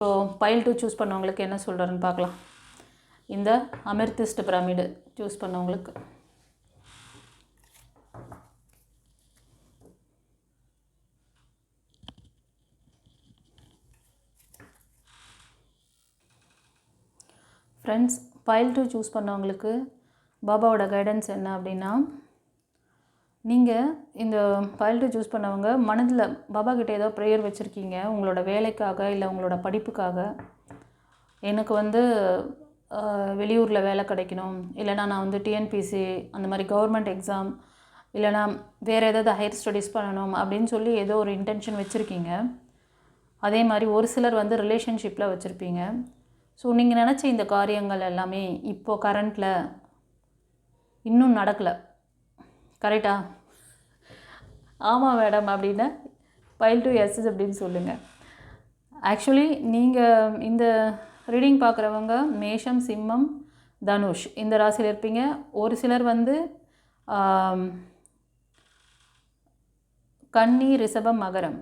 So file 2 choose பண்ணவங்களுக்கு என்ன சொல்கிறாருன்னு பார்க்கலாம். இந்த அமெர்திஸ்ட் பிரமிடு சூஸ் பண்ணவங்களுக்கு ஃப்ரெண்ட்ஸ், பைல் 2 சூஸ் பண்ணவங்களுக்கு பாபாவோட கைடன்ஸ் என்ன அப்படின்னா, நீங்கள் இந்த பைல் 2 சூஸ் பண்ணவங்க மனதில் பாபா கிட்டே ஏதோ ப்ரேயர் வச்சுருக்கீங்க உங்களோட வேலைக்காக இல்லை உங்களோட படிப்புக்காக. எனக்கு வந்து வெளியூரில் வேலை கிடைக்கணும், இல்லைனா நான் வந்து டிஎன்பிசி அந்த மாதிரி கவர்மெண்ட் எக்ஸாம், இல்லைனா வேறு ஏதாவது ஹையர் ஸ்டடீஸ் பண்ணணும் அப்படின்னு சொல்லி ஏதோ ஒரு இன்டென்ஷன் வச்சுருக்கீங்க. அதே மாதிரி ஒரு சிலர் வந்து ரிலேஷன்ஷிப்பில் வச்சுருப்பீங்க. ஸோ நீங்கள் நினச்ச இந்த காரியங்கள் எல்லாமே இப்போது கரண்ட்டில் இன்னும் நடக்கலை. கரெக்டா? ஆமாம் மேடம் அப்படின்னா பைல் 2 எஸ் அப்படின்னு சொல்லுங்கள். ஆக்சுவலி நீங்கள் இந்த ரீடிங் பார்க்குறவங்க மேஷம், சிம்மம், தனுஷ் இந்த ராசியில் இருப்பீங்க. ஒரு சிலர் வந்து கன்னி, ரிஷபம், மகரம்.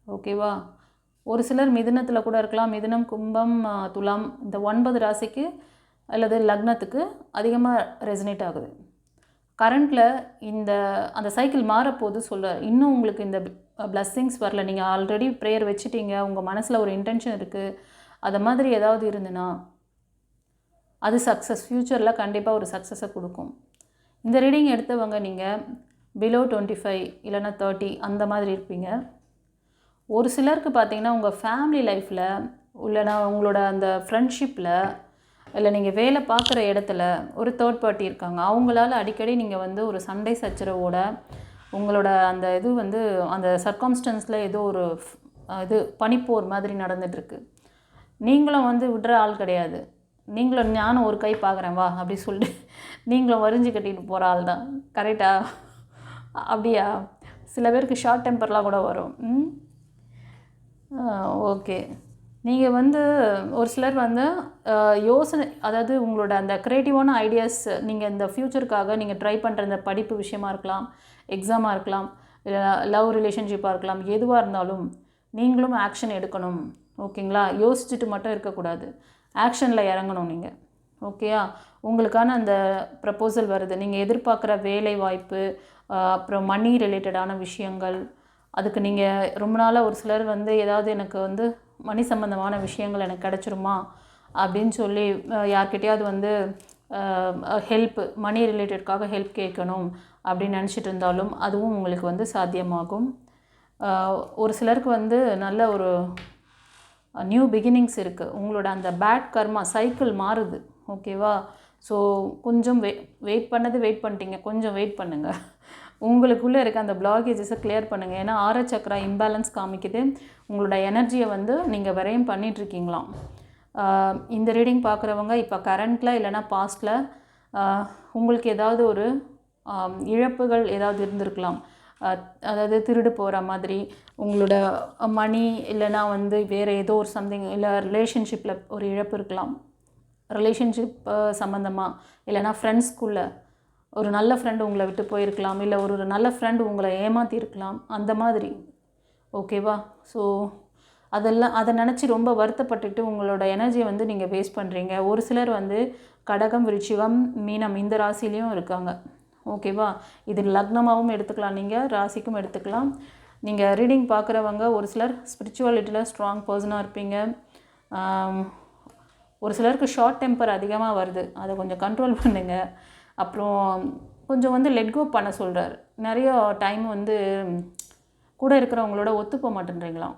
ஓகேவா? ஒரு சிலர் மிதுனத்தில் கூட இருக்கலாம். மிதுனம், கும்பம், துலாம் இந்த 9 ராசிக்கு அல்லது லக்னத்துக்கு அதிகமாக ரெசனேட் ஆகுது. கரண்ட்டில் அந்த சைக்கிள் மாறப்போது இன்னும் உங்களுக்கு இந்த பிளஸ்ஸிங்ஸ் வரல. நீங்கள் ஆல்ரெடி ப்ரேயர் வச்சுட்டீங்க, உங்கள் மனசில் ஒரு இன்டென்ஷன் இருக்குது, அது மாதிரி ஏதாவது இருந்துன்னா அது சக்ஸஸ், ஃப்யூச்சரில் கண்டிப்பாக ஒரு சக்ஸஸை கொடுக்கும். இந்த ரீடிங் எடுத்தவங்க நீங்கள் பிலோ 25 இல்லைனா 30 அந்த மாதிரி இருப்பீங்க. ஒரு சிலருக்கு பார்த்தீங்கன்னா உங்கள் ஃபேமிலி லைஃப்பில் இல்லைனா உங்களோட அந்த ஃப்ரெண்ட்ஷிப்பில் இல்லை நீங்கள் வேலை பார்க்குற இடத்துல ஒரு தேர்ட் பார்ட்டி இருக்காங்க. அவங்களால அடிக்கடி நீங்கள் வந்து ஒரு சண்டை சச்சரவோட உங்களோட அந்த இது வந்து அந்த சர்க்கம்ஸ்டன்ஸில் ஏதோ ஒரு இது பனிப்போர் மாதிரி நடந்துகிட்ருக்கு. நீங்களும் வந்து விடுற ஆள் கிடையாது. நீங்களும் நானும் ஒரு கை பார்க்குறேன் வா அப்படி சொல்லிட்டு நீங்களும் வரிஞ்சு கட்டிட்டு போகிற ஆள் தான். கரெக்டாக? அப்படியா? சில பேருக்கு ஷார்ட் டெம்பர்லாம் கூட வரும். ஓகே. நீங்கள் வந்து ஒரு சிலர் வந்து யோசனை, அதாவது உங்களோட அந்த க்ரியேட்டிவான ஐடியாஸ், நீங்கள் இந்த ஃப்யூச்சருக்காக நீங்கள் ட்ரை பண்ணுற இந்த படிப்பு விஷயமா இருக்கலாம், எக்ஸாமாக இருக்கலாம், இல்லை லவ் ரிலேஷன்ஷிப்பாக இருக்கலாம், எதுவாக இருந்தாலும் நீங்களும் ஆக்ஷன் எடுக்கணும். ஓகேங்களா? யோசிச்சுட்டு மட்டும் இருக்கக்கூடாது, ஆக்ஷனில் இறங்கணும் நீங்கள். ஓகேயா? உங்களுக்கான அந்த ப்ரப்போசல் வருது, நீங்கள் எதிர்பார்க்குற வேலை வாய்ப்பு, அப்புறம் மணி ரிலேட்டடான விஷயங்கள், அதுக்கு நீங்கள் ரொம்ப நாளாக ஒரு சிலர் வந்து ஏதாவது எனக்கு வந்து மணி சம்பந்தமான விஷயங்கள் எனக்கு கிடச்சிருமா அப்படின்னு சொல்லி யார்கிட்டையாவது வந்து ஹெல்ப், மணி ரிலேட்டட்காக ஹெல்ப் கேட்கணும் அப்படின்னு நினச்சிட்டு இருந்தாலும் அதுவும் உங்களுக்கு வந்து சாத்தியமாகும். ஒரு சிலருக்கு வந்து நல்ல ஒரு நியூ பிகினிங்ஸ் இருக்குது. உங்களோட அந்த பேட் கர்மா சைக்கிள் மாறுது. ஓகேவா? ஸோ கொஞ்சம் வெயிட் பண்ணிட்டீங்க, கொஞ்சம் வெயிட் பண்ணுங்கள். உங்களுக்குள்ளே இருக்க அந்த பிளாகேஜஸை கிளியர் பண்ணுங்கள். ஏன்னா 6 சக்கரா இம்பேலன்ஸ் காமிக்குது. உங்களோட எனர்ஜியை வந்து நீங்கள் விரயம் பண்ணிகிட்ருக்கீங்களாம். இந்த ரீடிங் பார்க்குறவங்க இப்போ கரண்ட்டில் இல்லைனா பாஸ்ட்டில் உங்களுக்கு ஏதாவது ஒரு இழப்புகள் ஏதாவது இருந்திருக்கலாம். அதாவது திருடு போகிற மாதிரி உங்களோட மணி, இல்லைனா வந்து வேறு ஏதோ ஒரு சம்திங், இல்லை ரிலேஷன்ஷிப்பில் ஒரு இழப்பு இருக்கலாம். ரிலேஷன்ஷிப் சம்மந்தமாக, இல்லைனா ஃப்ரெண்ட்ஸ்குள்ளே ஒரு நல்ல ஃப்ரெண்டு உங்களை விட்டு போயிருக்கலாம், இல்லை ஒரு நல்ல ஃப்ரெண்டு உங்களை ஏமாற்றிருக்கலாம், அந்த மாதிரி. ஓகேவா? ஸோ அதை நினச்சி ரொம்ப வருத்தப்பட்டுட்டு உங்களோட எனர்ஜியை வந்து நீங்கள் வேஸ்ட் பண்ணுறீங்க. ஒரு சிலர் வந்து கடகம், விருச்சிகம், மீனம் இந்த ராசிலையும் இருக்காங்க. ஓகேவா? இது லக்னமாகவும் எடுத்துக்கலாம், நீங்கள் ராசிக்கும் எடுத்துக்கலாம். நீங்கள் ரீடிங் பார்க்குறவங்க ஒரு சிலர் ஸ்பிரிச்சுவாலிட்டியில் ஸ்ட்ராங் பர்சனாக இருப்பீங்க. ஒரு சிலருக்கு ஷார்ட் டெம்பர் அதிகமாக வருது, அதை கொஞ்சம் கண்ட்ரோல் பண்ணுங்கள். அப்புறம் கொஞ்சம் வந்து லெட் கோ பண்ண சொல்கிறார். நிறைய டைம் வந்து கூட இருக்கிறவங்களோட ஒத்து போக மாட்டேன்றீங்களாம்.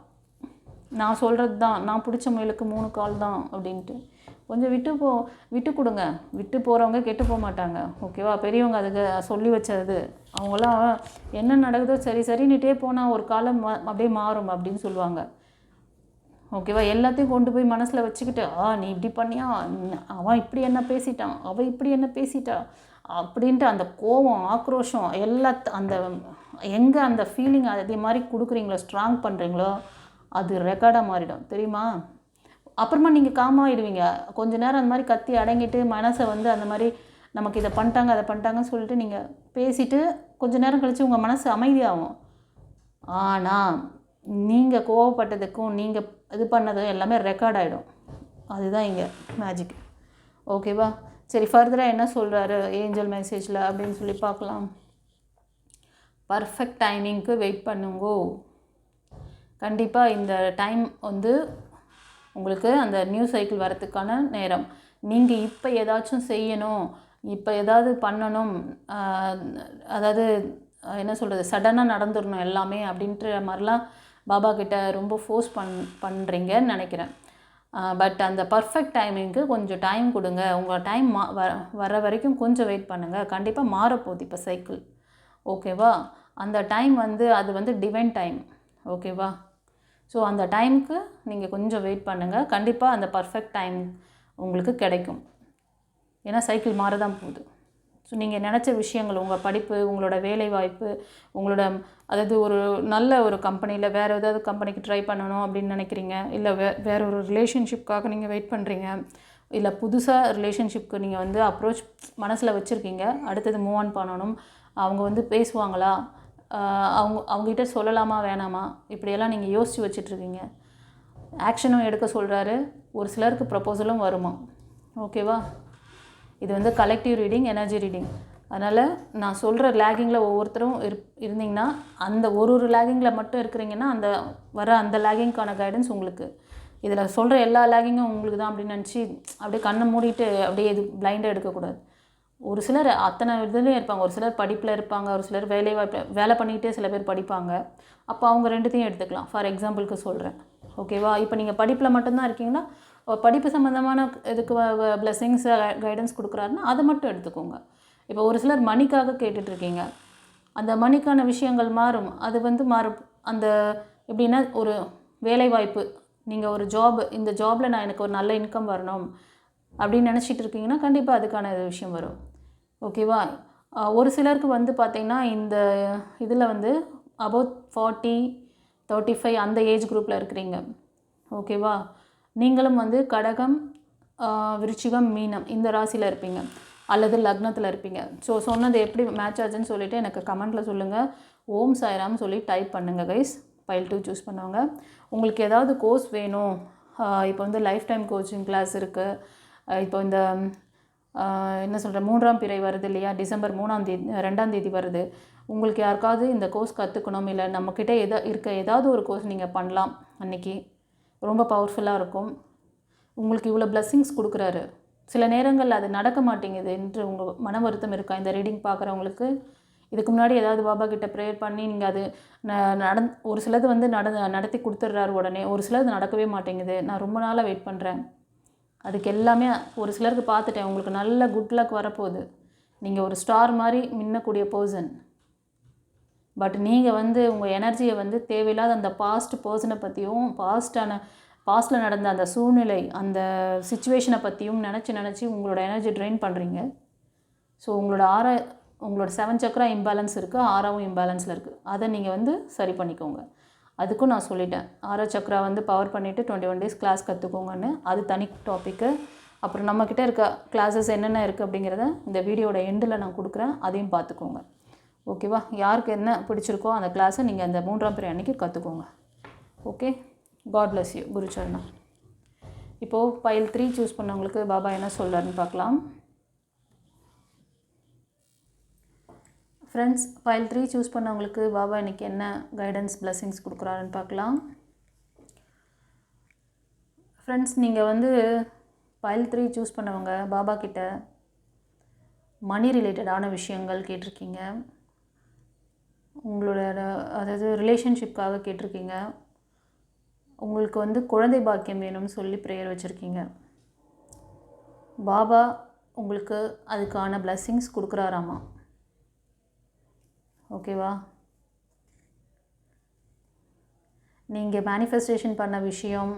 நான் சொல்கிறது தான், நான் பிடிச்ச முயலுக்கு 3 கால் தான் அப்படின்ட்டு கொஞ்சம் விட்டு கொடுங்க. விட்டு போகிறவங்க கெட்டு போக மாட்டாங்க. ஓகேவா? பெரியவங்க அதுக்கு சொல்லி வச்சது. அவங்களாம் என்ன நடக்குதோ சரின்னுட்டே போனால் ஒரு காலம் அப்படியே மாறும் அப்படின்னு சொல்லுவாங்க. ஓகேவா? எல்லாத்தையும் கொண்டு போய் மனசில் வச்சுக்கிட்டு நீ இப்படி பண்ணியா, அவன் இப்படி என்ன பேசிட்டான், அவள் இப்படி என்ன பேசிட்டா அப்படின்ட்டு அந்த கோபம், ஆக்ரோஷம் அந்த எங்கே அந்த ஃபீலிங் அதே மாதிரி கொடுக்குறீங்களோ, ஸ்ட்ராங் பண்ணுறீங்களோ, அது ரெக்கார்டாக மாறிடும். தெரியுமா? அப்புறமா நீங்கள் காமாகிடுவீங்க. கொஞ்ச நேரம் அந்த மாதிரி கத்தி அடங்கிட்டு மனசை வந்து அந்த மாதிரி நமக்கு இதை பண்ணிட்டாங்க அதை பண்ணிட்டாங்கன்னு சொல்லிட்டு நீங்கள் பேசிவிட்டு கொஞ்சம் நேரம் கழித்து உங்கள் மனசு அமைதியாகும். ஆனால் நீங்கள் கோவப்பட்டதுக்கும் நீங்கள் இது பண்ணதும் எல்லாமே ரெக்கார்ட் ஆகிடும். அதுதான் இங்கே மேஜிக். ஓகேவா? சரி, ஃபர்தராக என்ன சொல்கிறாரு ஏஞ்சல் மெசேஜில் அப்படின்னு சொல்லி பார்க்கலாம். பர்ஃபெக்ட் டைமிங்க்கு வெயிட் பண்ணுங்கோ. கண்டிப்பாக இந்த டைம் வந்து உங்களுக்கு அந்த நியூ சைக்கிள் வரத்துக்கான நேரம். நீங்கள் இப்போ ஏதாச்சும் செய்யணும், இப்போ ஏதாவது பண்ணணும், அதாவது என்ன சொல்கிறது, சடனாக நடந்துடணும் எல்லாமே அப்படின்ற மாதிரிலாம் பாபா கிட்ட ரொம்ப ஃபோர்ஸ் பண்ணுறீங்கன்னு நினைக்கிறேன். பட் அந்த பர்ஃபெக்ட் டைமிங்க்கு கொஞ்சம் டைம் கொடுங்க. உங்கள் டைம் வர வரைக்கும் கொஞ்சம் வெயிட் பண்ணுங்கள். கண்டிப்பாக மாறப்போகுது இப்போ சைக்கிள். ஓகேவா? அந்த டைம் வந்து அது வந்து டிவைன் டைம். ஓகேவா? ஸோ அந்த டைமுக்கு நீங்கள் கொஞ்சம் வெயிட் பண்ணுங்கள். கண்டிப்பாக அந்த பர்ஃபெக்ட் டைம் உங்களுக்கு கிடைக்கும். ஏன்னா சைக்கிள் மாற தான் போகுது. ஸோ நீங்கள் நினச்ச விஷயங்கள், உங்கள் படிப்பு, உங்களோட வேலைவாய்ப்பு, உங்களோட அதாவது ஒரு நல்ல ஒரு கம்பெனியில் வேறு ஏதாவது கம்பெனிக்கு ட்ரை பண்ணணும் அப்படின்னு நினைக்கிறீங்க, இல்லை வேறு ஒரு ரிலேஷன்ஷிப்காக நீங்கள் வெயிட் பண்ணுறீங்க, இல்லை புதுசாக ரிலேஷன்ஷிப்க்கு நீங்கள் வந்து அப்ரோச் மனசில் வச்சுருக்கீங்க, அடுத்தது மூவ் ஆன் பண்ணணும், அவங்க வந்து பேசுவாங்களா, அவங்ககிட்ட சொல்லலாமா வேணாமா, இப்படியெல்லாம் நீங்கள் யோசித்து வச்சிட்ருக்கீங்க. ஆக்ஷனும் எடுக்க சொல்கிறாரு. ஒரு சிலருக்கு ப்ரப்போசலும் வருமா. ஓகேவா? இது வந்து கலெக்டிவ் ரீடிங், எனர்ஜி ரீடிங். அதனால் நான் சொல்கிற லேகிங்கில் ஒவ்வொருத்தரும் இருந்தீங்கன்னா, அந்த ஒரு லேகிங்கில் மட்டும் இருக்கிறீங்கன்னா அந்த லேகிங்க்கான கைடன்ஸ் உங்களுக்கு. இதில் சொல்கிற எல்லா லேகிங்கும் உங்களுக்கு தான் அப்படின்னு நினச்சி அப்படியே கண்ணை மூடிட்டு அப்படியே இது பிளைண்டாக எடுக்கக்கூடாது. ஒரு சிலர் அத்தனை இதுலேயும் இருப்பாங்க. ஒரு சிலர் படிப்பில் இருப்பாங்க, ஒரு சிலர் வேலை பண்ணிக்கிட்டே சில பேர் படிப்பாங்க. அப்போ அவங்க ரெண்டுத்தையும் எடுத்துக்கலாம். ஃபார் எக்ஸாம்பிளுக்கு சொல்கிறேன். ஓகேவா? இப்போ நீங்கள் படிப்பில் மட்டும்தான் இருக்கீங்கன்னா, படிப்பு சம்மந்தமான இதுக்கு பிளெஸ்ஸிங்ஸ் கைடன்ஸ் கொடுக்குறாருன்னா அதை மட்டும் எடுத்துக்கோங்க. இப்போ ஒரு சிலர் மணிக்காக கேட்டுட்ருக்கீங்க, அந்த மணிக்கான விஷயங்கள் மாறும். அது வந்து மாறும். அந்த எப்படின்னா, ஒரு வேலைவாய்ப்பு, நீங்கள் ஒரு ஜாப், இந்த ஜாபில் நான் எனக்கு ஒரு நல்ல இன்கம் வரணும் அப்படின்னு நினச்சிட்டு இருக்கீங்கன்னா கண்டிப்பாக அதுக்கான விஷயம் வரும். ஓகேவா? ஒரு சிலருக்கு வந்து பார்த்திங்கன்னா இந்த இதில் வந்து அபவுட் 40, 35 அந்த ஏஜ் குரூப்பில் இருக்கிறீங்க. ஓகேவா? நீங்களும் வந்து கடகம், விருச்சிகம், மீனம் இந்த ராசியில் இருப்பீங்க அல்லது லக்னத்தில் இருப்பீங்க. ஸோ சொன்னது எப்படி மேட்ச் ஆச்சுன்னு சொல்லிவிட்டு எனக்கு கமெண்ட்டில் சொல்லுங்கள். ஓம் சாய்ராம் சொல்லி டைப் பண்ணுங்கள் கைஸ். பைல் 2 சூஸ் பண்ணுவாங்க. உங்களுக்கு ஏதாவது கோர்ஸ் வேணும், இப்போ வந்து லைஃப் டைம் கோச்சிங் கிளாஸ் இருக்குது. இப்போ இந்த என்ன சொல்கிறேன், 3ஆம் பிறை வருது இல்லையா, டிசம்பர் 2ஆம் தேதி வருது. உங்களுக்கு யாருக்காவது இந்த கோர்ஸ் கற்றுக்கணும், இல்லை நம்மக்கிட்ட இருக்க ஏதாவது ஒரு கோர்ஸ் நீங்கள் பண்ணலாம். அன்றைக்கி ரொம்ப பவர்ஃபுல்லாக இருக்கும். உங்களுக்கு இவ்வளோ பிளெஸ்ஸிங்ஸ் கொடுக்குறாரு. சில நேரங்களில் அது நடக்க மாட்டேங்குது என்று உங்கள் மன வருத்தம் இருக்கா? இந்த ரீடிங் பார்க்குறவங்களுக்கு இதுக்கு முன்னாடி ஏதாவது பாபா கிட்ட ப்ரேயர் பண்ணி நீங்கள் அது ஒரு சிலது வந்து நடத்தி கொடுத்துட்றாரு உடனே, ஒரு சிலது நடக்கவே மாட்டேங்குது, நான் ரொம்ப நாளாக வெயிட் பண்ணுறேன். அதுக்கு எல்லாமே ஒரு சிலருக்கு பார்த்துட்டேன். உங்களுக்கு நல்ல குட் லக் வரப்போகுது. நீங்கள் ஒரு ஸ்டார் மாதிரி மின்னக்கூடிய பர்சன். பட் நீங்கள் வந்து உங்கள் எனர்ஜியை வந்து தேவையில்லாத அந்த பாஸ்ட் பர்சனை பற்றியும் பாஸ்ட்டில் நடந்த அந்த சூழ்நிலை, அந்த சிச்சுவேஷனை பற்றியும் நினச்சி உங்களோட எனர்ஜி ட்ரெயின் பண்ணுறீங்க. ஸோ உங்களோட 7 சக்கரா இம்பேலன்ஸ் இருக்குது, 6ஆவும் இம்பேலன்ஸில் இருக்குது. அதை நீங்கள் வந்து சரி பண்ணிக்கோங்க. அதுக்கும் நான் சொல்லிட்டேன், 6 சக்கரா வந்து பவர் பண்ணிவிட்டு 21 days கிளாஸ் கற்றுக்கோங்கன்னு. அது தனி டாப்பிக்கு. அப்புறம் நம்மக்கிட்ட இருக்க கிளாஸஸ் என்னென்ன இருக்குது அப்படிங்கிறத இந்த வீடியோட எண்டில் நான் கொடுக்குறேன், அதையும் பார்த்துக்கோங்க. ஓகேவா? யாருக்கு என்ன பிடிச்சிருக்கோ அந்த கிளாஸை நீங்கள் அந்த 3ஆம் பிறை அன்றைக்கி கற்றுக்கோங்க. Okay, God bless you. குரு சரணம். இப்போது பைல் 3 சூஸ் பண்ணவங்களுக்கு பாபா என்ன சொல்கிறாருன்னு பார்க்கலாம். ஃப்ரெண்ட்ஸ், பைல் 3 சூஸ் பண்ணவங்களுக்கு பாபா இன்றைக்கி என்ன கைடன்ஸ் பிளெஸ்ஸிங்ஸ் கொடுக்குறாருன்னு பார்க்கலாம். ஃப்ரெண்ட்ஸ், நீங்கள் வந்து பைல் 3 சூஸ் பண்ணவங்க பாபா கிட்ட மணி ரிலேட்டடான விஷயங்கள் கேட்டிருக்கீங்க. உங்களோட அதாவது ரிலேஷன்ஷிப்காக கேட்டிருக்கீங்க. உங்களுக்கு வந்து குழந்தை பாக்கியம் வேணும்னு சொல்லி ப்ரேயர் வச்சுருக்கீங்க. பாபா உங்களுக்கு அதுக்கான பிளெஸ்ஸிங்ஸ் கொடுக்குறாராமா. ஓகேவா? நீங்கள் மேனிஃபெஸ்டேஷன் பண்ண விஷயம்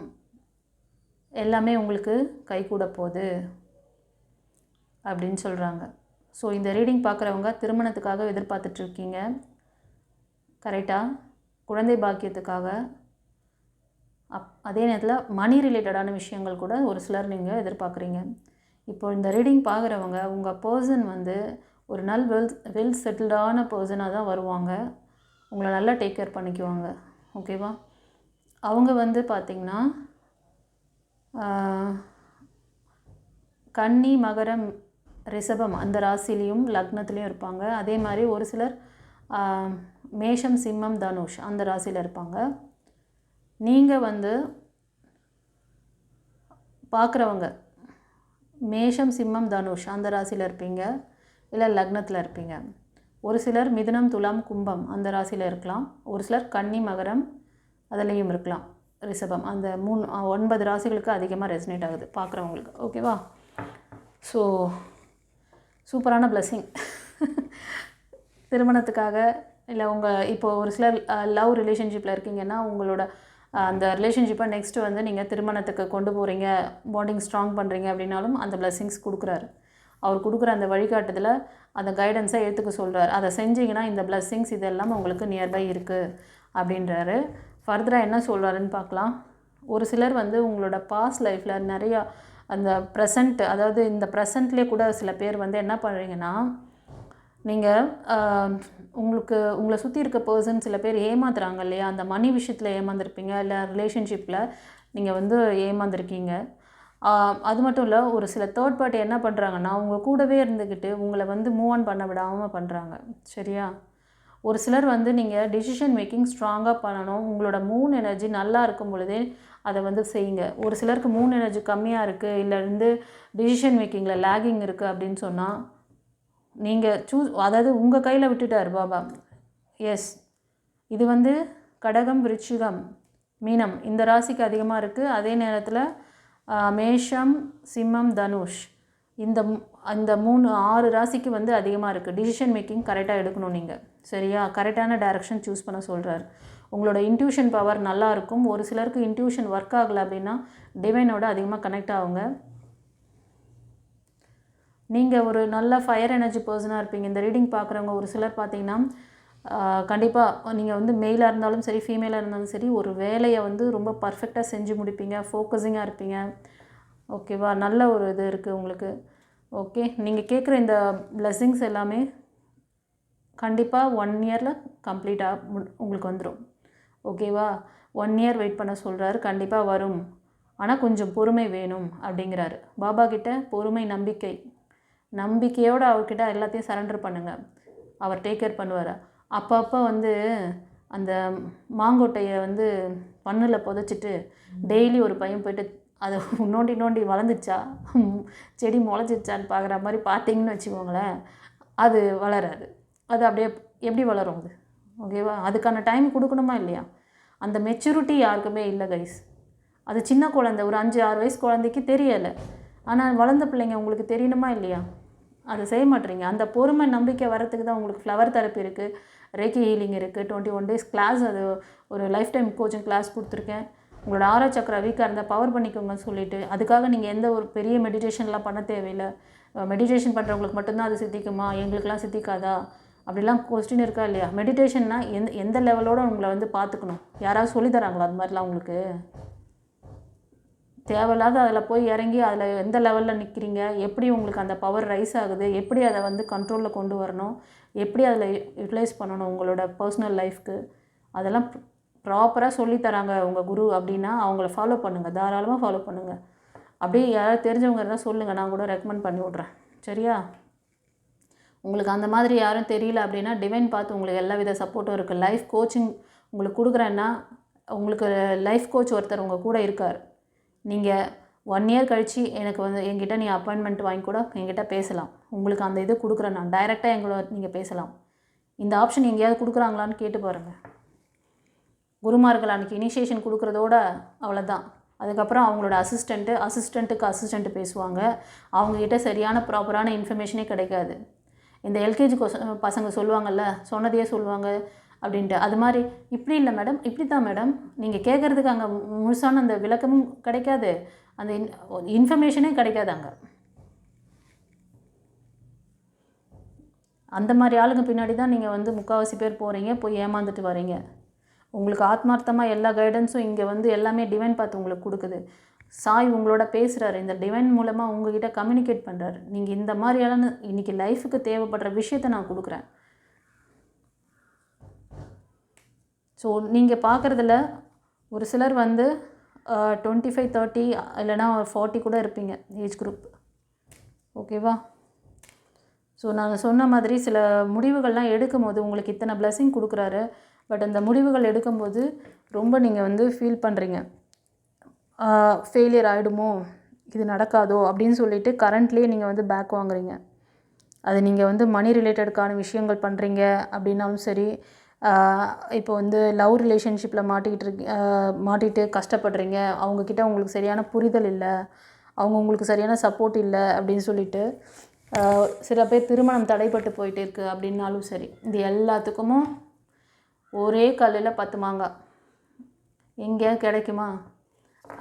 எல்லாமே உங்களுக்கு கைகூட போகுது அப்படின்னு சொல்கிறாங்க. ஸோ இந்த ரீடிங் பார்க்குறவங்க திருமணத்துக்காக எதிர்பார்த்துட்ருக்கீங்க, கரெக்டாக? குழந்தை பாக்கியத்துக்காக, அதே நேரத்தில் மணி ரிலேட்டடான விஷயங்கள் கூட ஒரு சிலர் நீங்கள் எதிர்பார்க்குறீங்க. இப்போ இந்த ரீடிங் பார்க்குறவங்க உங்கள் பர்சன் வந்து ஒரு வெல் செட்டில்டான பர்சனாக தான் வருவாங்க. உங்களை நல்லா டேக் கேர் பண்ணிக்குவாங்க. ஓகேவா? அவங்க வந்து பார்த்திங்கன்னா கன்னி மகரம் ரிஷபம் அந்த ராசிலையும் லக்னத்துலேயும் இருப்பாங்க. அதே மாதிரி ஒரு சிலர் மேஷம் சிம்மம் தனுஷ் அந்த ராசியில் இருப்பாங்க. நீங்கள் வந்து பார்க்குறவங்க மேஷம் சிம்மம் தனுஷ் அந்த ராசியில் இருப்பீங்க, இல்லை லக்னத்தில் இருப்பீங்க. ஒரு சிலர் மிதுனம் துலாம் கும்பம் அந்த ராசியில் இருக்கலாம். ஒரு சிலர் கன்னி மகரம் அதுலேயும் இருக்கலாம், ரிஷபம். அந்த 9 ராசிகளுக்கு அதிகமாக ரெசனேட் ஆகுது பார்க்குறவங்களுக்கு. ஓகேவா? ஸோ சூப்பரான பிளெஸ்ஸிங். திருமணத்துக்காக இல்லை இப்போது ஒரு சிலர் லவ் ரிலேஷன்ஷிப்பில் இருக்கீங்கன்னா உங்களோட அந்த ரிலேஷன்ஷிப்பை நெக்ஸ்ட்டு வந்து நீங்கள் திருமணத்துக்கு கொண்டு போகிறீங்க, பாண்டிங் ஸ்ட்ராங் பண்ணுறீங்க அப்படின்னாலும் அந்த பிளெஸ்ஸிங்ஸ் கொடுக்குறாரு. அவர் கொடுக்குற அந்த வழிகாட்டுதலை அந்த கைடன்ஸை எடுத்துக்க சொல்கிறார். அதை செஞ்சிங்கன்னா இந்த பிளெஸ்ஸிங்ஸ் இதெல்லாம் உங்களுக்கு நியர்பை இருக்குது அப்படின்றாரு. ஃபர்தராக என்ன சொல்கிறாருன்னு பார்க்கலாம். ஒரு சிலர் வந்து உங்களோட பாஸ்ட் லைஃப்பில் நிறையா அந்த ப்ரெசண்ட், அதாவது இந்த ப்ரெசண்ட்லேயே கூட சில பேர் வந்து என்ன பண்ணுறீங்கன்னா, நீங்கள் உங்களை சுற்றி இருக்க பர்சன் சில பேர் ஏமாத்துறாங்க இல்லையா? அந்த மணி விஷயத்தில் ஏமாந்துருப்பீங்க, இல்லை ரிலேஷன்ஷிப்பில் நீங்கள் வந்து ஏமாந்துருக்கீங்க. அது மட்டும் இல்லை, ஒரு சில தேர்ட் பார்ட்டி என்ன பண்ணுறாங்கன்னா உங்கள் கூடவே இருந்துக்கிட்டு உங்களை வந்து மூவ் ஆன் பண்ண விடாமல் பண்ணுறாங்க. சரியா? ஒரு சிலர் வந்து நீங்கள் டிசிஷன் மேக்கிங் ஸ்ட்ராங்காக பண்ணணும். உங்களோட மூன் எனர்ஜி நல்லா இருக்கும் பொழுதே அதை வந்து செய்யுங்க. ஒரு சிலருக்கு மூன் எனர்ஜி கம்மியாக இருக்குது, இல்லை வந்து டிசிஷன் மேக்கிங்கில் லேகிங் இருக்குது அப்படின்னு சொன்னால் நீங்கள் அதாவது உங்கள் கையில் விட்டுட்டார் பாபா. எஸ், இது வந்து கடகம் விருச்சிகம் மீனம் இந்த ராசிக்கு அதிகமாக இருக்குது. அதே நேரத்தில் மேஷம் சிம்மம் தனுஷ் இந்த 6 ராசிக்கு வந்து அதிகமாக இருக்குது. டிசிஷன் மேக்கிங் கரெக்டாக எடுக்கணும் நீங்கள். சரியா? கரெக்டான டைரக்ஷன் சூஸ் பண்ண சொல்கிறார். உங்களோட இன்ட்யூஷன் பவர் நல்லா இருக்கும். ஒரு சிலருக்கு இன்ட்யூஷன் ஒர்க் ஆகலை அப்படின்னா டிவைனோட அதிகமாக கனெக்ட் ஆகுங்க. நீங்கள் ஒரு நல்ல ஃபயர் எனர்ஜி பர்சனாக இருப்பீங்க. இந்த ரீடிங் பார்க்குறவங்க ஒரு சிலர் பார்த்தீங்கன்னா கண்டிப்பாக நீங்கள் வந்து மெயிலாக இருந்தாலும் சரி, ஃபீமேலாக இருந்தாலும் சரி, ஒரு வேலையை வந்து ரொம்ப பர்ஃபெக்டாக செஞ்சு முடிப்பீங்க, ஃபோக்கஸிங்காக இருப்பீங்க. ஓகேவா? நல்ல ஒரு இது இருக்குது உங்களுக்கு. ஓகே, நீங்கள் கேட்குற இந்த பிளெஸ்ஸிங்ஸ் எல்லாமே கண்டிப்பாக 1 இயரில் கம்ப்ளீட்டாக உங்களுக்கு வந்துடும். ஓகேவா? 1 இயர் வெயிட் பண்ண சொல்கிறாரு. கண்டிப்பாக வரும், ஆனால் கொஞ்சம் பொறுமை வேணும் அப்படிங்கிறாரு. பாபா கிட்ட பொறுமை, நம்பிக்கையோடு அவர்கிட்ட எல்லாத்தையும் சரண்டர் பண்ணுங்கள். அவர் டேக் கேர் பண்ணுவார். அப்பப்போ வந்து அந்த மாங்கொட்டையை வந்து மண்ணில் புதைச்சிட்டு டெய்லி ஒரு பையன் போய்ட்டு அதை நோண்டி வளர்ந்துச்சா, செடி முளைச்சிச்சான்னு பார்க்குற மாதிரி பார்த்தீங்கன்னு வச்சுக்கோங்களேன், அது வளராது. அது அப்படியே எப்படி வளரும் அது? ஓகேவா? அதுக்கான டைம் கொடுக்கணுமா இல்லையா? அந்த மெச்சூரிட்டி யாருக்குமே இல்லை கைஸ். அது சின்ன குழந்தை, ஒரு 5-6 வயசு குழந்தைக்கு தெரியலை. ஆனால் வளர்ந்த பிள்ளைங்க உங்களுக்கு தெரியணுமா இல்லையா? அதை செய்ய மாட்டேறீங்க. அந்த பொறுமை நம்பிக்கை வரத்துக்கு தான் உங்களுக்கு ஃப்ளவர் தெரப்பி இருக்குது, ரேக்கி ஹீலிங் இருக்குது, 21 days கிளாஸ், அது ஒரு லைஃப் டைம் கோச்சிங் கிளாஸ் கொடுத்துருக்கேன். உங்களோட 6 சக்கரா வீக்காக இருந்தால் பவர் பண்ணிக்கோங்கன்னு சொல்லிவிட்டு, அதுக்காக நீங்கள் எந்த ஒரு பெரிய மெடிடேஷன்லாம் பண்ண தேவையில்லை. மெடிடேஷன் பண்ணுறவங்களுக்கு மட்டும்தான் அது சித்திக்குமா, எங்களுக்கெல்லாம் சித்திக்காதா அப்படிலாம் கொஸ்டின் இருக்கா இல்லையா? மெடிடேஷன்னா எந்த லெவலோடு உங்களை வந்து பார்த்துக்கணும், யாராவது சொல்லித்தராங்களா அது மாதிரிலாம்? உங்களுக்கு தேவையில்லாத அதில் போய் இறங்கி அதில் எந்த லெவலில் நிற்கிறீங்க, எப்படி உங்களுக்கு அந்த பவர் ரைஸ் ஆகுது, எப்படி அதை வந்து கண்ட்ரோலில் கொண்டு வரணும், எப்படி அதில் யூட்டிலைஸ் பண்ணணும் உங்களோட பர்சனல் லைஃப்க்கு, அதெல்லாம் ப்ராப்பராக சொல்லித்தராங்க உங்கள் குரு அப்படின்னா அவங்கள ஃபாலோ பண்ணுங்கள், தாராளமாக ஃபாலோ பண்ணுங்கள். அப்படியே யாராவது தெரிஞ்சவங்க இருந்தால் சொல்லுங்கள், நான் கூட ரெக்கமெண்ட் பண்ணி விட்றேன். சரியா? உங்களுக்கு அந்த மாதிரி யாரும் தெரியல அப்படின்னா டிவைன் பார்த்து உங்களுக்கு எல்லா வித சப்போர்ட்டும் இருக்குது. லைஃப் கோச்சிங் உங்களுக்கு கொடுக்குறேன்னா உங்களுக்கு லைஃப் கோச் ஒருத்தர் உங்கள் கூட இருக்கார். நீங்கள் 1 இயர் கழித்து எனக்கு வந்து என்கிட்ட நீ அப்பாயின்மெண்ட் வாங்கி கூட என்கிட்ட பேசலாம். உங்களுக்கு அந்த இது கொடுக்குறேன் நான், டைரெக்டாக எங்களோட நீங்கள் பேசலாம். இந்த ஆப்ஷன் எங்கேயாவது கொடுக்குறாங்களான்னு கேட்டு பாருங்கள். குருமார்கள் அன்றைக்கி இனிஷியேஷன் கொடுக்குறதோட அவ்வளோதான். அதுக்கப்புறம் அவங்களோட அசிஸ்டண்ட்டுக்கு அசிஸ்டண்ட்டு பேசுவாங்க. அவங்கக்கிட்ட சரியான ப்ராப்பரான இன்ஃபர்மேஷனே கிடைக்காது. இந்த எல்கேஜி பசங்க சொல்லுவாங்கள்ல, சொன்னதையே சொல்லுவாங்க அப்படின்ட்டு, அது மாதிரி இப்படி இல்லை மேடம், இப்படி தான் மேடம், நீங்கள் கேட்குறதுக்கு அங்கே முழுசான அந்த விளக்கமும் கிடைக்காது, அந்த இன்ஃபர்மேஷனே கிடைக்காது அங்கே. அந்த மாதிரி ஆளுங்க பின்னாடி தான் நீங்கள் வந்து முக்கால்வாசி பேர் போகிறீங்க, போய் ஏமாந்துட்டு வரீங்க. உங்களுக்கு ஆத்மார்த்தமாக எல்லா கைடன்ஸும் இங்கே வந்து எல்லாமே டிவைன் பார்த்து உங்களுக்கு கொடுக்குது. சாய் உங்களோட பேசுகிறாரு, இந்த டிவைன் மூலமாக உங்ககிட்ட கம்யூனிகேட் பண்ணுறாரு. நீங்கள் இந்த மாதிரியான இன்றைக்கி லைஃபுக்கு தேவைப்படுற விஷயத்தை நான் கொடுக்குறேன். ஸோ நீங்கள் பார்க்குறதுல ஒரு சிலர் வந்து 25, 30 இல்லைனா 40 கூட இருப்பீங்க ஏஜ் குரூப். ஓகேவா? ஸோ நான் சொன்ன மாதிரி சில முடிவுகள்லாம் எடுக்கும்போது உங்களுக்கு இத்தனை பிளெஸிங் கொடுக்குறாரு. பட் அந்த முடிவுகள் எடுக்கும்போது ரொம்ப நீங்கள் வந்து ஃபீல் பண்ணுறீங்க, ஃபெயிலியர் ஆகிடுமோ, இது நடக்காதோ அப்படின்னு சொல்லிட்டு கரண்ட்லேயே நீங்கள் வந்து பேக் வாங்குறீங்க. அது நீங்கள் வந்து மணி ரிலேட்டடுக்கான விஷயங்கள் பண்ணுறீங்க அப்படின்னாலும் சரி, இப்போ வந்து லவ் ரிலேஷன்ஷிப்பில் மாட்டிகிட்டு கஷ்டப்படுறீங்க, அவங்கக்கிட்ட உங்களுக்கு சரியான புரிதல் இல்லை, அவங்க உங்களுக்கு சரியான சப்போர்ட் இல்லை அப்படின்னு சொல்லிட்டு சில பேர் திருமணம் தடைப்பட்டு போயிட்டு இருக்குது அப்படின்னாலும் சரி, இது எல்லாத்துக்குமோ ஒரே கல்லில் 10 மாங்காய். எங்கேயாவது கிடைக்குமா?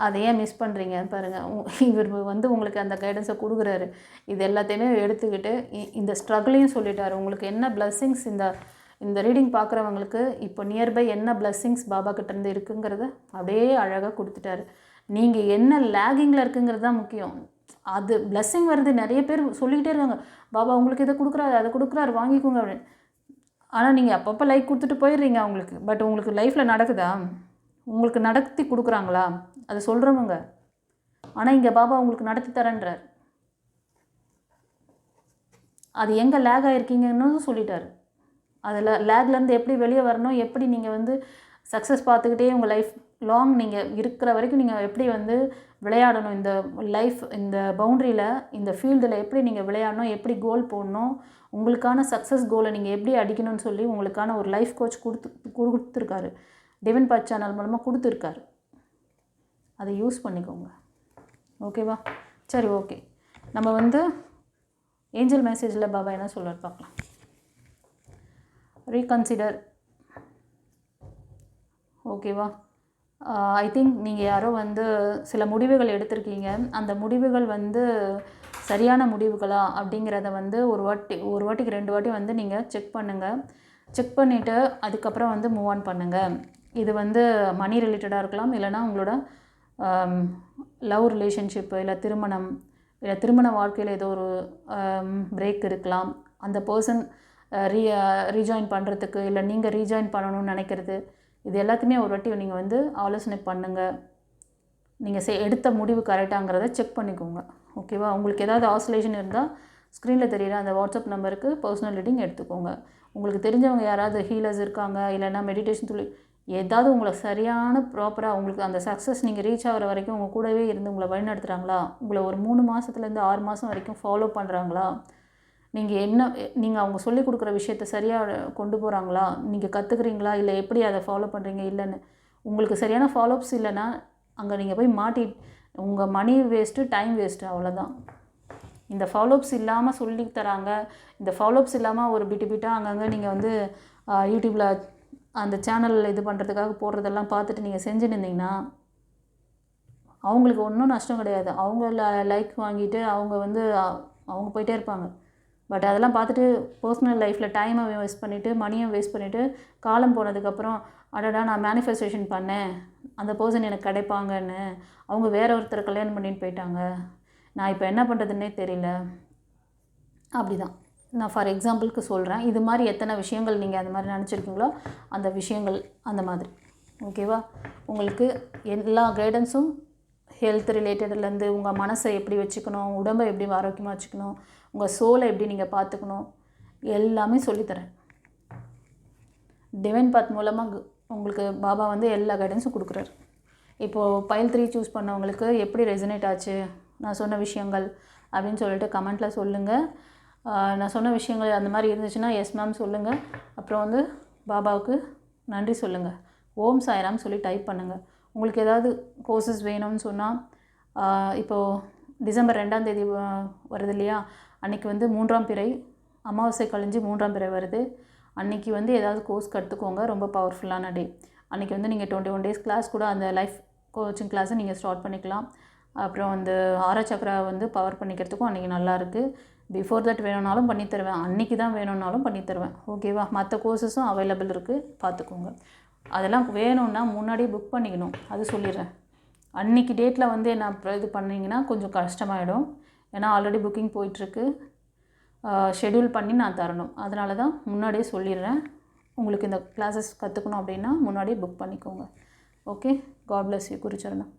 அதை ஏன் மிஸ் பண்ணுறீங்க பாருங்கள். இவர் வந்து உங்களுக்கு அந்த கைடன்ஸை கொடுக்குறாரு. இது எல்லாத்தையுமே எடுத்துக்கிட்டு இந்த ஸ்ட்ரகிளையும் சொல்லிட்டாரு. உங்களுக்கு என்ன பிளெஸ்ஸிங்ஸ் இந்த ரீடிங் பார்க்குறவங்களுக்கு இப்போ நியர்பை என்ன பிளெஸ்ஸிங்ஸ் பாபா கிட்டேருந்து இருக்குங்கிறத அப்படியே அழகாக கொடுத்துட்டாரு. நீங்கள் என்ன லேகிங்கில் இருக்குங்கிறது தான் முக்கியம். அது பிளெஸ்ஸிங் வருது. நிறைய பேர் சொல்லிக்கிட்டே இருக்காங்க, பாபா உங்களுக்கு இதை கொடுக்குறாரு, அதை கொடுக்குறாரு, வாங்கிக்கோங்க அப்படின்னு. ஆனால் நீங்கள் அப்பப்போ லைக் கொடுத்துட்டு போயிடுறீங்க அவங்களுக்கு. பட் உங்களுக்கு லைஃப்பில் நடக்குதா? உங்களுக்கு நடத்தி கொடுக்குறாங்களா? அது சொல்கிறவங்க. ஆனால் இங்கே பாபா உங்களுக்கு நடத்தி தரேன்றார். அது எங்கே லேக் ஆகிருக்கீங்கன்னு சொல்லிட்டார். அதில் லேக்லேருந்து எப்படி வெளியே வரணும், எப்படி நீங்கள் வந்து சக்ஸஸ் பார்த்துக்கிட்டே உங்கள் லைஃப் லாங் நீங்கள் இருக்கிற வரைக்கும் நீங்கள் எப்படி வந்து விளையாடணும், இந்த லைஃப் இந்த பவுண்ட்ரியில் இந்த ஃபீல்டில் எப்படி நீங்கள் விளையாடணும், எப்படி கோல் போடணும், உங்களுக்கான சக்ஸஸ் கோலை நீங்கள் எப்படி அடிக்கணும்னு சொல்லி உங்களுக்கான ஒரு லைஃப் கோச் கொடுத்துருக்காரு. டிவைன் பாத் சேனல் மூலமாக கொடுத்துருக்காரு. அதை யூஸ் பண்ணிக்கோங்க. ஓகேவா? சரி, ஓகே. நம்ம வந்து ஏஞ்சல் மெசேஜில் பாபா என்ன சொல்கிறார் பார்க்கலாம். ரீகன்சிடர். ஓகேவா? ஐ திங்க் நீங்கள் யாரோ வந்து சில முடிவுகள் எடுத்திருக்கீங்க. அந்த முடிவுகள் வந்து சரியான முடிவுகளா அப்படிங்கிறத வந்து ஒரு வாட்டிக்கு 2 வாட்டி வந்து நீங்கள் செக் பண்ணுங்கள். செக் பண்ணிவிட்டு அதுக்கப்புறம் வந்து மூவ் ஆன் பண்ணுங்கள். இது வந்து மணி ரிலேட்டடாக இருக்கலாம், இல்லைனா உங்களோட லவ் ரிலேஷன்ஷிப்பு, இல்லை திருமணம், இல்லை திருமண வாழ்க்கையில் ஏதோ ஒரு பிரேக் இருக்கலாம். அந்த பர்சன் ரீஜாயின் பண்ணுறதுக்கு, இல்லை நீங்கள் ரீஜாயின் பண்ணணும்னு நினைக்கிறது, இது எல்லாத்தையுமே ஒரு வாட்டி நீங்கள் வந்து ஆலோசனை பண்ணுங்கள். நீங்கள் எடுத்த முடிவு கரெக்டாங்கிறத செக் பண்ணிக்கோங்க. ஓகேவா? உங்களுக்கு ஏதாவது ஆசோலேஷன் இருந்தால் ஸ்க்ரீனில் தெரியுற அந்த வாட்ஸ்அப் நம்பருக்கு பர்சனல் ரீடிங் எடுத்துக்கோங்க. உங்களுக்கு தெரிஞ்சவங்க யாராவது ஹீலர்ஸ் இருக்காங்க, இல்லைன்னா மெடிடேஷன் சொல்லி ஏதாவது உங்களை சரியான ப்ராப்பராக உங்களுக்கு அந்த சக்ஸஸ் நீங்கள் ரீச் ஆகிற வரைக்கும் உங்கள் கூடவே இருந்து உங்களை வழிநடத்துகிறாங்களா, உங்களை ஒரு 3 மாதத்துலேருந்து 6 மாதம் வரைக்கும் ஃபாலோ பண்ணுறாங்களா, நீங்கள் அவங்க சொல்லிக் கொடுக்குற விஷயத்த சரியாக கொண்டு போகிறாங்களா, நீங்கள் கற்றுக்குறீங்களா, இல்லை எப்படி அதை ஃபாலோ பண்ணுறீங்க இல்லைன்னு உங்களுக்கு சரியான ஃபாலோஅப்ஸ் இல்லைன்னா அங்கே நீங்கள் போய் உங்கள் மணி வேஸ்ட்டு, டைம் வேஸ்ட்டு, அவ்வளோதான். இந்த ஃபாலோஅப்ஸ் இல்லாமல் சொல்லி தராங்க, இந்த ஃபாலோஅப்ஸ் இல்லாமல் ஒரு பிட்டாக அங்கங்கே நீங்கள் வந்து யூடியூப்பில் அந்த சேனலில் இது பண்ணுறதுக்காக போடுறதெல்லாம் பார்த்துட்டு நீங்கள் செஞ்சுன்னு இருந்தீங்கன்னா அவங்களுக்கு ஒன்றும் நஷ்டம் கிடையாது. அவங்க லைக் வாங்கிட்டு அவங்க போயிட்டே இருப்பாங்க. பட் அதெல்லாம் பார்த்துட்டு பர்சனல் லைஃப்பில் டைமை வேஸ்ட் பண்ணிவிட்டு, மணியை வேஸ்ட் பண்ணிவிட்டு, காலம் போனதுக்கப்புறம் அடடா நான் மேனிஃபெஸ்டேஷன் பண்ணேன், அந்த பர்சன் எனக்கு கிடைப்பாங்கன்னு அவங்க வேற ஒருத்தரை கல்யாணம் பண்ணிட்டு போயிட்டாங்க, நான் இப்போ என்ன பண்ணுறதுன்னே தெரியல. அப்படி தான் நான் ஃபார் எக்ஸாம்பிளுக்கு சொல்கிறேன். இது மாதிரி எத்தனை விஷயங்கள் நீங்கள் அந்த மாதிரி நினச்சிருக்கீங்களோ அந்த விஷயங்கள் அந்த மாதிரி. ஓகேவா? உங்களுக்கு எல்லா கைடன்ஸும் ஹெல்த் ரிலேட்டட்லேருந்து உங்கள் மனசை எப்படி வச்சுக்கணும், உடம்பை எப்படி ஆரோக்கியமாக வச்சுக்கணும், உங்கள் சோலை எப்படி நீங்கள் பார்த்துக்கணும், எல்லாமே சொல்லித்தரேன். டிவைன் பாத் மூலமாக உங்களுக்கு பாபா வந்து எல்லா கைடன்ஸும் கொடுக்குறாரு. இப்போது பைல் 3 சூஸ் பண்ணவங்களுக்கு எப்படி ரெசனேட் ஆச்சு நான் சொன்ன விஷயங்கள் அப்படின்னு சொல்லிட்டு கமெண்ட்டில் சொல்லுங்கள். நான் சொன்ன விஷயங்கள் அந்த மாதிரி இருந்துச்சுன்னா எஸ் மேம் சொல்லுங்கள். அப்புறம் வந்து பாபாவுக்கு நன்றி சொல்லுங்கள். ஓம் சாய்ராம் சொல்லி டைப் பண்ணுங்கள். உங்களுக்கு ஏதாவது கோர்சஸ் வேணும்னு சொன்னால் இப்போது டிசம்பர் 2ஆம் தேதி வருது இல்லையா, அன்றைக்கி வந்து 3ஆம் பிறை அமாவாசை கழிஞ்சு 3ஆம் பிறை வருது. அன்றைக்கி வந்து ஏதாவது கோர்ஸ் கற்றுக்கோங்க. ரொம்ப பவர்ஃபுல்லான டே. அன்றைக்கி வந்து நீங்கள் 21 டேஸ் கிளாஸ் கூட அந்த லைஃப் கோச்சிங் கிளாஸை நீங்கள் ஸ்டார்ட் பண்ணிக்கலாம். அப்புறம் வந்து ஆரா சக்கரா வந்து பவர் பண்ணிக்கிறதுக்கும் அன்றைக்கி நல்லாயிருக்கு. பிஃபோர் தட் வேணும்னாலும் பண்ணித்தருவேன், அன்றைக்கி தான் வேணும்னாலும் பண்ணித்தருவேன். ஓகேவா? மற்ற கோர்சஸும் அவைலபிள் இருக்குது, பார்த்துக்கோங்க. அதெல்லாம் வேணும்னா முன்னாடியே புக் பண்ணிக்கணும், அது சொல்லிடுறேன். அன்றைக்கி டேட்டில் வந்து என்ன இது பண்ணிங்கன்னா கொஞ்சம் கஷ்டமாயிடும். ஏன்னா ஆல்ரெடி புக்கிங் போயிட்டுருக்கு, ஷெட்யூல் பண்ணி நான் தரணும். அதனால தான் முன்னாடியே சொல்லிடுறேன். உங்களுக்கு இந்த கிளாஸஸ் கற்றுக்கணும் அப்படின்னா முன்னாடியே புக் பண்ணிக்கோங்க. ஓகே. God bless you குருச்சரணம்.